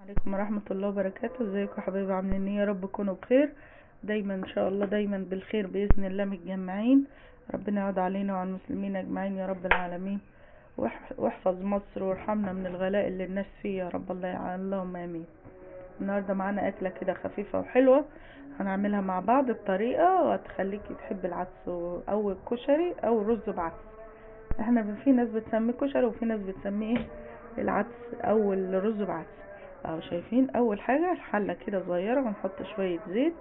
عليكم ورحمة الله وبركاته. ازيكم يا حبايبي؟ عاملين ايه؟ يا رب تكونوا بخير دايما ان شاء الله، دايما بالخير باذن الله متجمعين. ربنا يعود علينا وعلى المسلمين اجمعين يا رب العالمين، واحفظ مصر وارحمنا من الغلاء اللي الناس فيه يا رب. اللهم امين. النهارده معانا اكله كده خفيفه وحلوه، هنعملها مع بعض بطريقه وهتخليكي تحبي العدس او الكشري او الرز بعدس. احنا في ناس بتسميه كشري وفي ناس بتسميه العدس او الرز بعدس. اهو شايفين، اول حاجه حله كده صغيره ونحط شويه زيت.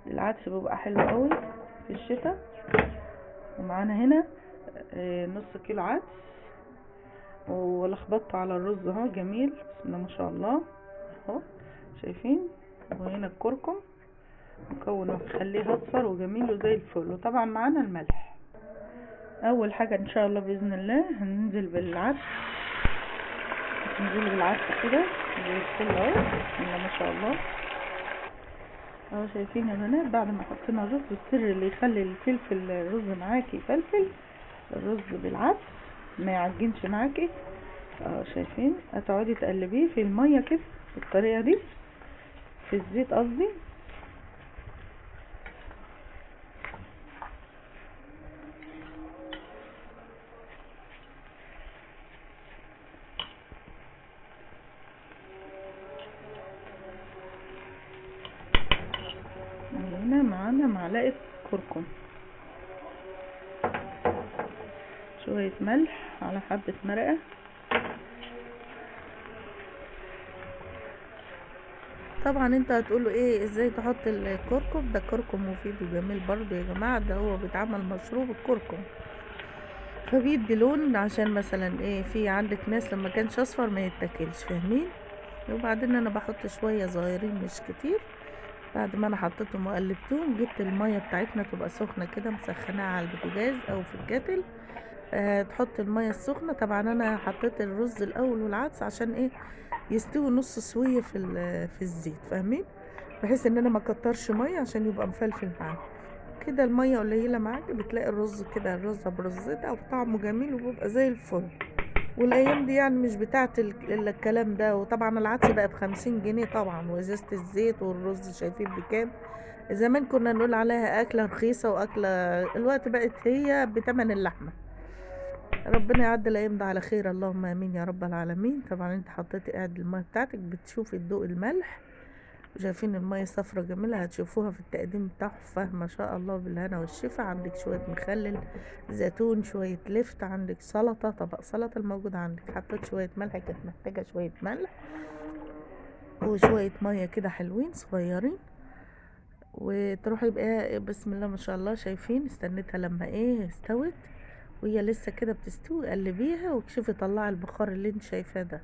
العدس بيبقى حلو قوي في الشتاء. ومعانا هنا نص كيلو عدس، ولخبطته على الرز اهو جميل، بسم الله ما شاء الله اهو شايفين. وهنا الكركم مكون مخليه اصفر وجميل وزي الفل. وطبعا معانا الملح. اول حاجه ان شاء الله باذن الله هننزل بالعدس، ننزل بالعدس كده زي الفل اهو، بسم الله ما شاء الله اهو شايفين يا بنات. بعد ما حطينا الرز، السر اللي يخلي الفلفل الرز معاكي يفلفل الرز بالعدس ما يعجنش معاكي اهو شايفين. هتقعدي تقلبيه في الميه كده بالطريقه دي، في الزيت قصدي. هنا معانا معلقه كركم، شويه ملح على حبه مرقه. طبعا انت هتقولوا ايه ازاي تحط الكركم؟ ده كركم مفيد وجميل برضو يا جماعة، ده هو بيتعمل مشروب الكركم، فبيدي لون. عشان مثلا ايه، في عندك ناس لما كانش اصفر ما يتاكلش، فاهمين؟ وبعدين انا بحط شوية صغيرين مش كتير. بعد ما انا حطيتهم وقلبتهم، جبت المية بتاعتنا تبقى سخنة كده، مسخناها على البوتاجاز او في الكاتل. تحط المية السخنة. طبعا انا حطيت الرز الاول والعدس عشان ايه، يستوي نص سوية في الزيت، فاهمين؟ بحيث ان انا ما كترش مية عشان يبقى مفلفل معانا. كده المية قليلة معاك، بتلاقي الرز كده الرزة برزتها وطعمه جميل وبيبقى زي الفل. والايام دي يعني مش بتاعت الكلام ده. وطبعا العدس بقى ب50 جنيه طبعا، وازازة الزيت والرز شايفين بكام. زمان كنا نقول عليها اكلة رخيصة واكلة، الوقت بقت هي بتمن اللحمة. ربنا يعدي الايام ده على خير، اللهم امين يا رب العالمين. طبعا انت حطيتي قاعد الميه بتاعتك، بتشوفي الضوء الملح، شايفين الميه صفرة جميلة، هتشوفوها في التقديم تحفة ما شاء الله، بالهنا والشفا. عندك شوية مخلل، زيتون، شوية لفت، عندك سلطة، طبق سلطة الموجود عندك. حطيت شوية ملح، كانت محتاجة شوية ملح وشوية مية كده حلوين صغيرين. وتروحي بقى بسم الله ما شاء الله، شايفين استنيتها لما ايه استوت، وهي لسه كده بتستوي قلبيها وشوفي طلعي البخار اللي انت شايفاه ده.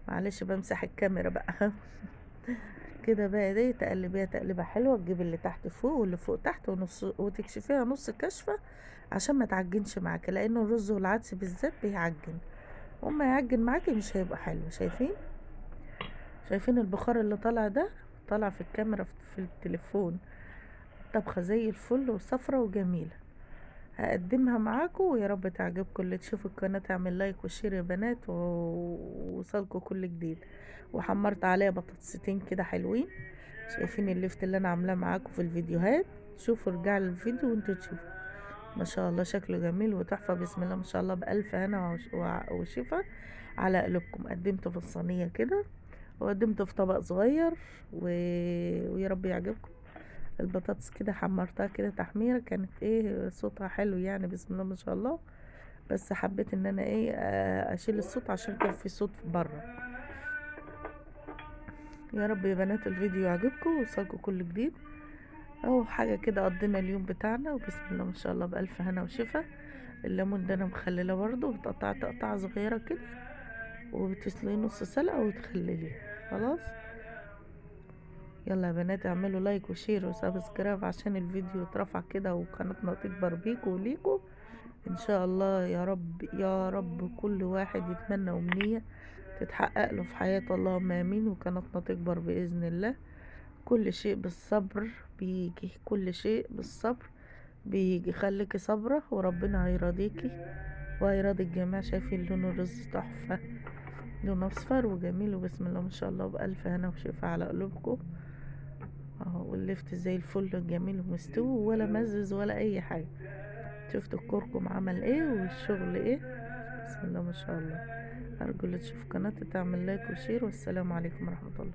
معلش بمسح الكاميرا بقى كده بقى دي تقلبيها تقليبه حلوه، تجيبي اللي تحت فوق واللي فوق تحت ونص، وتكشفيها نص كشفه عشان ما تعجنش معاكي، لانه الرز والعدس بالذات بيعجن، وما يعجن معاكي مش هيبقى حلو. شايفين البخار اللي طالع ده؟ طالع في الكاميرا في التليفون. طبخه زي الفل وصفرة وجميله. هقدمها معاكم ويا رب تعجبكم. اللي تشوفوا القناة تعمل لايك وشير يا بنات، ووصلكوا كل جديد. وحمرت عليها بطاطستين كده حلوين، شايفين اللفت اللي انا عاملاه معاكم في الفيديوهات؟ شوفوا ارجعوا للفيديو وانتوا تشوفوا ما شاء الله شكله جميل وتحفة، بسم الله ما شاء الله، بألف هنا وشفا على قلوبكم. قدمته في الصينية كده، وقدمته في طبق صغير ويا رب يعجبكم. البطاطس كده حمرتها كده تحميرة، كانت ايه صوتها حلو يعني، بسم الله ما شاء الله. بس حبيت ان انا ايه اشيل الصوت عشان كان في صوت بره. يا رب يا بنات الفيديو يعجبكم ويوصلكم كل جديد. اهو حاجة كده قضينا اليوم بتاعنا، وبسم الله ما شاء الله بألف هنا وشفا. الليمون ده انا مخلله برضه، بتقطع تقطع صغيرة كده وبتسلقيه نص سلقة وتخلليه خلاص. يلا يا بنات اعملوا لايك وشير وسبسكرايب عشان الفيديو يترفع كده وقناتنا تكبر بيكوا وليكوا ان شاء الله. يا رب يا رب كل واحد يتمنى امنية تتحقق له في حياته، اللهم امين. وقناتنا تكبر باذن الله. كل شيء بالصبر بيجي، كل شيء بالصبر بيجي. خليكي صبرة وربنا هيرضيكي وهيرضي الجميع. شايفين لون الرز تحفة، لون اصفر وجميل، وبسم الله ما شاء الله، بألف هنا وشفا على قلوبكم اهو. واللفت زي الفل جميل ومستوي ولا مزز ولا اي حاجة. شفتوا الكركم عمل ايه والشغل ايه؟ بسم الله ما شاء الله. ارجو اللي تشوف قناتي تعمل لايك وشير، والسلام عليكم ورحمة الله.